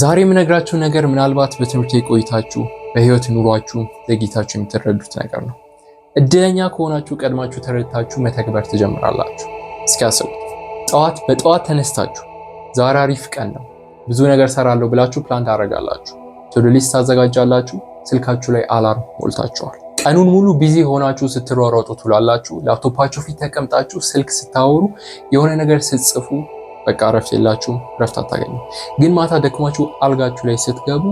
ዛሬ የምነግራችሁ ነገር ምናልባት በትምህርት ቆይታችሁ በህይወት ኑሯችሁ ዘግይታችሁ የምትረዱት ነገር ነው። እድለኛ ከሆናችሁ ቀድማችሁ ተረድታችሁ መተግበር ትጀምራላችሁ። እስኪ አስቡት። በጠዋት ተነስታችሁ ዛሬ አሪፍ ቀን ነው፣ ብዙ ነገር ሰራለሁ ብላችሁ ፕላን ታደርጋላችሁ። ቱ ዱ ሊስት ታዘጋጃላችሁ። ስልካችሁ ላይ አላርም ሞልታችኋል። ቀኑን ሙሉ ቢዚ ሆናችሁ ስትሯሯጡ ትውላላችሁ። ላፕቶፓችሁ ፊት ተቀምጣችሁ ስልክ ስታወሩ፣ የሆነ ነገር ስትጽፉ በቃ ረፍት የላችሁም፣ ረፍት አታገኙም። ግን ማታ ደክማችሁ አልጋችሁ ላይ ስትገቡ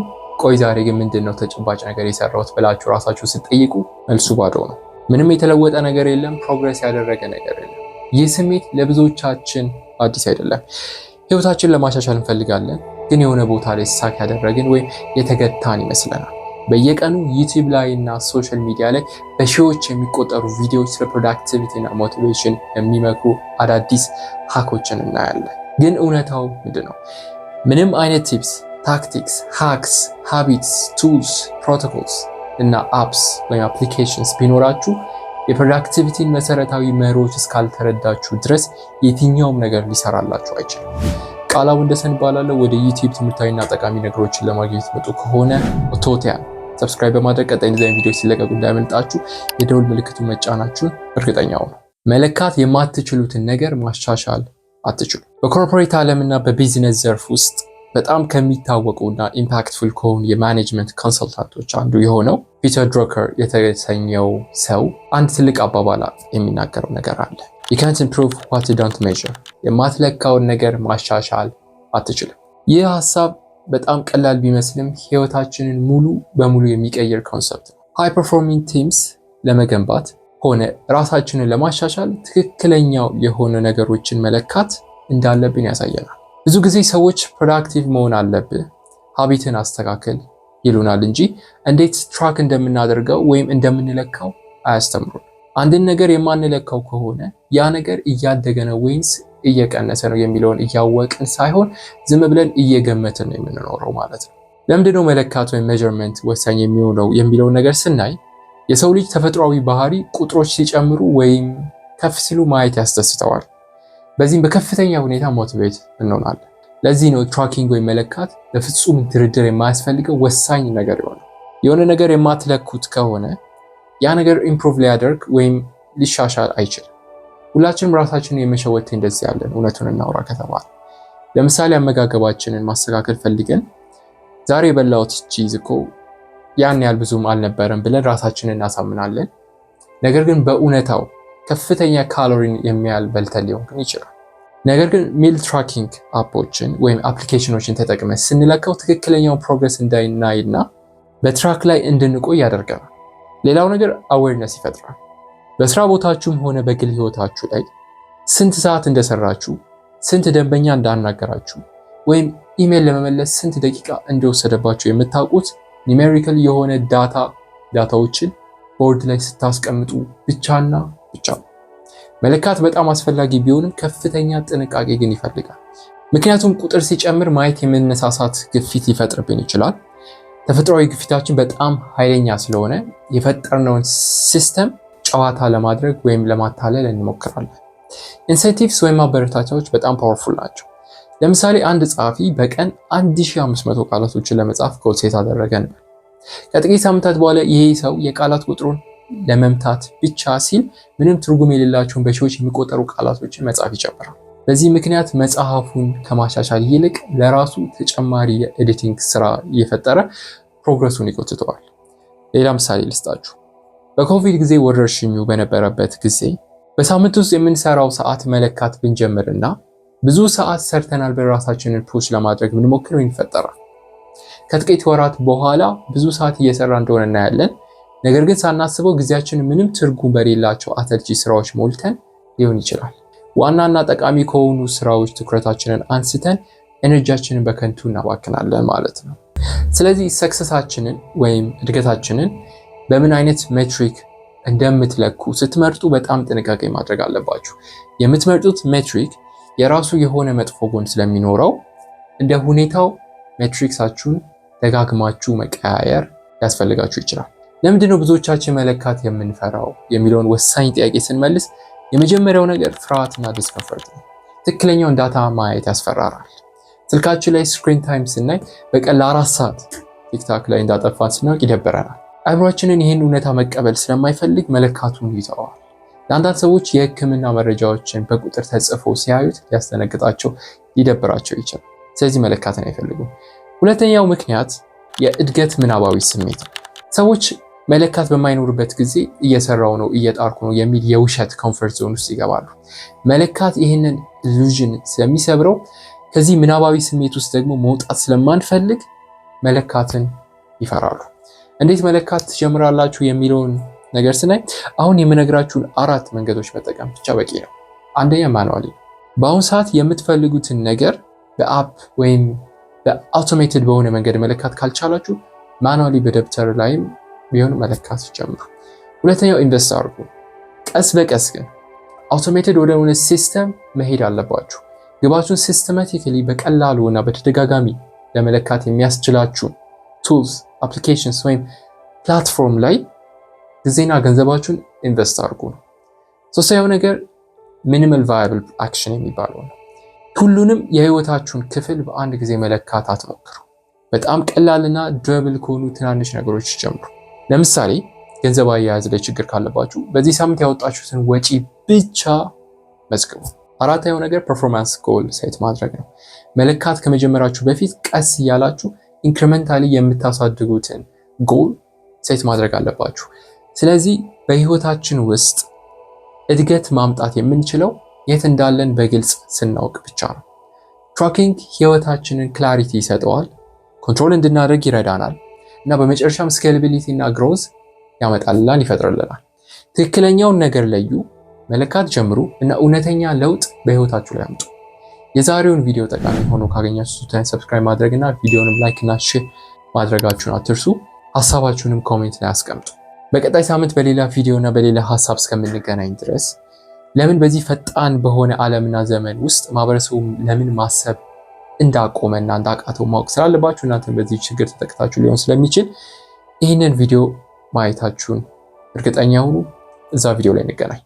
ቆይ ዛሬ ግን ምንድነው ተጨባጭ ነገር የሰራሁት ብላችሁ ራሳችሁ ስትጠይቁ መልሱ ባዶ ነው። ምንም የተለወጠ ነገር የለም፣ ፕሮግረስ ያደረገ ነገር የለም። ይህ ስሜት ለብዙዎቻችን አዲስ አይደለም። ህይወታችንን ለማሻሻል እንፈልጋለን፣ ግን የሆነ ቦታ ላይ ስታክ ያደረግን ወይም የተገታን ይመስለናል። በየቀኑ ዩቲዩብ ላይ እና ሶሻል ሚዲያ ላይ በሺዎች የሚቆጠሩ ቪዲዮዎች ስለ ፕሮዳክቲቪቲ እና ሞቲቬሽን የሚመክሩ አዳዲስ ሃኮችን እናያለን። ግን እውነታው ምንድነው? ምንም አይነት ቲፕስ፣ ታክቲክስ፣ ሃክስ፣ ሃቢትስ፣ ቱልስ፣ ፕሮቶኮልስ እና አፕስ ወይም አፕሊኬሽንስ ቢኖራችሁ የፕሮዳክቲቪቲን መሰረታዊ መርሆች እስካልተረዳችሁ ድረስ የትኛውም ነገር ሊሰራላችሁ አይችልም። ቃላው እንደሰን ይባላል። ወደ ዩቲዩብ ትምህርታዊና ጠቃሚ ነገሮችን ለማግኘት መጡ ከሆነ ኦቶቲያ ሰብስክራይብ በማድረግ ቀጣይ እንደዚህ ቪዲዮዎች ሲለቀቁ እንዳይመልጣችሁ የደውል ምልክቱን መጫናችሁን እርግጠኛ ሁኑ። መለካት የማትችሉትን ነገር ማሻሻል አትችሉ። በኮርፖሬት ዓለምና በቢዝነስ ዘርፍ ውስጥ በጣም ከሚታወቁና ኢምፓክትፉል ከሆኑ የማኔጅመንት ኮንሰልታንቶች አንዱ የሆነው ፒተር ድሮከር የተሰኘው ሰው አንድ ትልቅ አባባል የሚናገረው ነገር አለ። You can't improve what you don't measure። የማትለካውን ነገር ማሻሻል አትችልም። ይህ ሐሳብ በጣም ቀላል ቢመስልም ህይወታችንን ሙሉ በሙሉ የሚቀይር ኮንሰፕት ነው። ሃይ ፐርፎርሚንግ ቲምስ ለመገንባት ሆነ ራሳችንን ለማሻሻል ትክክለኛው የሆነ ነገሮችን መለካት እንዳለብን ያሳየናል። ብዙ ጊዜ ሰዎች ፕሮዳክቲቭ መሆን አለብህ፣ ሀቢትን አስተካክል ይሉናል እንጂ እንዴት ትራክ እንደምናደርገው ወይም እንደምንለካው አያስተምሩን። አንድን ነገር የማንለካው ከሆነ ያ ነገር እያደገ ነው ወይስ እየቀነሰ ነው የሚለውን እያወቅን ሳይሆን ዝም ብለን እየገመትን ነው የምንኖረው ማለት ነው። ለምንድነው መለካት ወይም ሜዠርመንት ወሳኝ የሚሆነው የሚለውን ነገር ስናይ የሰው ልጅ ተፈጥሯዊ ባህሪ ቁጥሮች ሲጨምሩ ወይም ከፍ ሲሉ ማየት ያስደስተዋል። በዚህም በከፍተኛ ሁኔታ ሞቲቬት እንሆናለን። ለዚህ ነው ትራኪንግ ወይም መለካት በፍጹም ድርድር የማያስፈልገው ወሳኝ ነገር ይሆናል። የሆነ ነገር የማትለኩት ከሆነ ያ ነገር ኢምፕሩቭ ሊያደርግ ወይም ሊሻሻል አይችልም። ሁላችንም ራሳችንን የመሸወት ቴንደንሲ ያለን እውነቱን እናውራ ከተባለ። ለምሳሌ አመጋገባችንን ማስተካከል ፈልገን ዛሬ የበላሁት ቺዝ እኮ ያን ያህል ብዙም አልነበረም ብለን ራሳችንን እናሳምናለን። ነገር ግን በእውነታው ከፍተኛ ካሎሪን የሚያህል በልተን ሊሆን ግን ይችላል። ነገር ግን ሚል ትራኪንግ አፖችን ወይም አፕሊኬሽኖችን ተጠቅመን ስንለካው ትክክለኛውን ፕሮግረስ እንዳይናይና በትራክ ላይ እንድንቆይ ያደርገናል። ሌላው ነገር አዌርነስ ይፈጥራል። በስራ ቦታችሁም ሆነ በግል ህይወታችሁ ላይ ስንት ሰዓት እንደሰራችሁ፣ ስንት ደንበኛ እንዳናገራችሁ ወይም ኢሜል ለመመለስ ስንት ደቂቃ እንደወሰደባችሁ የምታውቁት ኒሜሪካል የሆነ ዳታዎችን ቦርድ ላይ ስታስቀምጡ ብቻና ብቻ። መለካት በጣም አስፈላጊ ቢሆንም ከፍተኛ ጥንቃቄ ግን ይፈልጋል። ምክንያቱም ቁጥር ሲጨምር ማየት የመነሳሳት ግፊት ሊፈጥርብን ይችላል። ተፈጥሯዊ ግፊታችን በጣም ኃይለኛ ስለሆነ የፈጠርነውን ሲስተም ጨዋታ ለማድረግ ወይም ለማታለል እንሞክራለን። ኢንሴንቲቭስ ወይም ማበረታቻዎች በጣም ፓወርፉል ናቸው። ለምሳሌ አንድ ጸሐፊ በቀን 1500 ቃላቶችን ለመጻፍ ጎል ሴት አደረገ እንበል። ከጥቂት ሳምንታት በኋላ ይሄ ሰው የቃላት ቁጥሩን ለመምታት ብቻ ሲል ምንም ትርጉም የሌላቸውን በሺዎች የሚቆጠሩ ቃላቶችን መጻፍ ይጀምራል። በዚህ ምክንያት መጽሐፉን ከማሻሻል ይልቅ ለራሱ ተጨማሪ የኤዲቲንግ ስራ እየፈጠረ ፕሮግረሱን ይጎትተዋል። ሌላ ምሳሌ ልስጣችሁ። በኮቪድ ጊዜ ወረርሽኙ በነበረበት ጊዜ በሳምንት ውስጥ የምንሰራው ሰዓት መለካት ብንጀምርና ብዙ ሰዓት ሰርተናል በራሳችንን ፑሽ ለማድረግ ብንሞክር ይፈጠራል። ከጥቂት ወራት በኋላ ብዙ ሰዓት እየሰራ እንደሆነ እናያለን። ነገር ግን ሳናስበው ጊዜያችንን ምንም ትርጉም በሌላቸው አሰልቺ ስራዎች ሞልተን ሊሆን ይችላል። ዋናና ጠቃሚ ከሆኑ ስራዎች ትኩረታችንን አንስተን ኤነርጂያችንን በከንቱ እናባክናለን ማለት ነው። ስለዚህ ሰክሰሳችንን ወይም እድገታችንን በምን አይነት ሜትሪክ እንደምትለኩ ስትመርጡ በጣም ጥንቃቄ ማድረግ አለባችሁ። የምትመርጡት ሜትሪክ የራሱ የሆነ መጥፎ ጎን ስለሚኖረው እንደ ሁኔታው ሜትሪክሳችሁን ደጋግማችሁ መቀያየር ሊያስፈልጋችሁ ይችላል። ለምንድነው ብዙዎቻችን መለካት የምንፈራው የሚለውን ወሳኝ ጥያቄ ስንመልስ የመጀመሪያው ነገር ፍርሃትና ዲስኮምፈርት ነው። ትክክለኛውን ዳታ ማየት ያስፈራራል። ስልካችን ላይ ስክሪን ታይም ስናይ በቀን ለ4 ሰዓት ቲክታክ ላይ እንዳጠፋን ስናውቅ ይደብረናል። አእምሯችንን ይህን እውነታ መቀበል ስለማይፈልግ መለካቱን ይተዋል። ለአንዳንድ ሰዎች የህክምና መረጃዎችን በቁጥር ተጽፎ ሲያዩት ሊያስደነግጣቸው፣ ሊደብራቸው ይችላል። ስለዚህ መለካትን አይፈልጉም። ሁለተኛው ምክንያት የእድገት ምናባዊ ስሜት ነው። ሰዎች መለካት በማይኖርበት ጊዜ እየሰራው ነው፣ እየጣርኩ ነው የሚል የውሸት ኮምፈርት ዞን ውስጥ ይገባሉ። መለካት ይህንን ኢሉዥን ስለሚሰብረው ከዚህ ምናባዊ ስሜት ውስጥ ደግሞ መውጣት ስለማንፈልግ መለካትን ይፈራሉ። እንዴት መለካት ትጀምራላችሁ የሚለውን ነገር ስናይ አሁን የምነግራችሁን 4 መንገዶች መጠቀም ብቻ በቂ ነው። አንደኛ ማኑዋሊ። በአሁኑ ሰዓት የምትፈልጉትን ነገር በአፕ ወይም በአውቶሜትድ በሆነ መንገድ መለካት ካልቻላችሁ ማኑዋሊ በደብተር ላይም ቢሆን መለካት ጀምሩ። ሁለተኛው ኢንቨስት አድርጉ። ቀስ በቀስ ግን አውቶሜትድ ወደ ሆነ ሲስተም መሄድ አለባችሁ። ግባችሁን ሲስተማቲካሊ በቀላሉ እና በተደጋጋሚ ለመለካት የሚያስችላችሁን ቱልስ፣ አፕሊኬሽንስ ወይም ፕላትፎርም ላይ ጊዜና ገንዘባችሁን ኢንቨስት አድርጉ ነው። ሶስተኛው ነገር ሚኒማል ቫያብል አክሽን የሚባለው ነው። ሁሉንም የህይወታችሁን ክፍል በአንድ ጊዜ መለካት አትሞክሩ። በጣም ቀላልና ዱረብል ከሆኑ ትናንሽ ነገሮች ጀምሩ። ለምሳሌ ገንዘብ አያያዝ ላይ ችግር ካለባችሁ በዚህ ሳምንት ያወጣችሁትን ወጪ ብቻ መዝግቡ። አራተኛው ነገር ፐርፎርማንስ ጎል ሴት ማድረግ ነው። መለካት ከመጀመራችሁ በፊት ቀስ እያላችሁ ኢንክሪመንታሊ የምታሳድጉትን ጎል ሴት ማድረግ አለባችሁ። ስለዚህ በህይወታችን ውስጥ እድገት ማምጣት የምንችለው የት እንዳለን በግልጽ ስናውቅ ብቻ ነው። ትራኪንግ ህይወታችንን ክላሪቲ ይሰጠዋል፣ ኮንትሮል እንድናደርግ ይረዳናል እና በመጨረሻም ስኬላቢሊቲ እና ግሮዝ ያመጣልናል፣ ይፈጥርልናል። ትክክለኛውን ነገር ለዩ፣ መለካት ጀምሩ እና እውነተኛ ለውጥ በህይወታችሁ ላይ አምጡ። የዛሬውን ቪዲዮ ጠቃሚ ሆኖ ካገኛችሁት ሰብስክራይብ ማድረግ እና ቪዲዮንም ላይክ እና ሼር ማድረጋችሁን አትርሱ። ሀሳባችሁንም ኮሜንት ላይ አስቀምጡ። በቀጣይ ሳምንት በሌላ ቪዲዮ እና በሌላ ሀሳብ እስከምንገናኝ ድረስ ለምን በዚህ ፈጣን በሆነ ዓለምና ዘመን ውስጥ ማህበረሰቡ ለምን ማሰብ እንዳቆመና እንዳቃተው ማወቅ ስላለባችሁ እናንተም በዚህ ችግር ተጠቅታችሁ ሊሆን ስለሚችል ይህንን ቪዲዮ ማየታችሁን እርግጠኛ ሁኑ። እዛ ቪዲዮ ላይ እንገናኝ።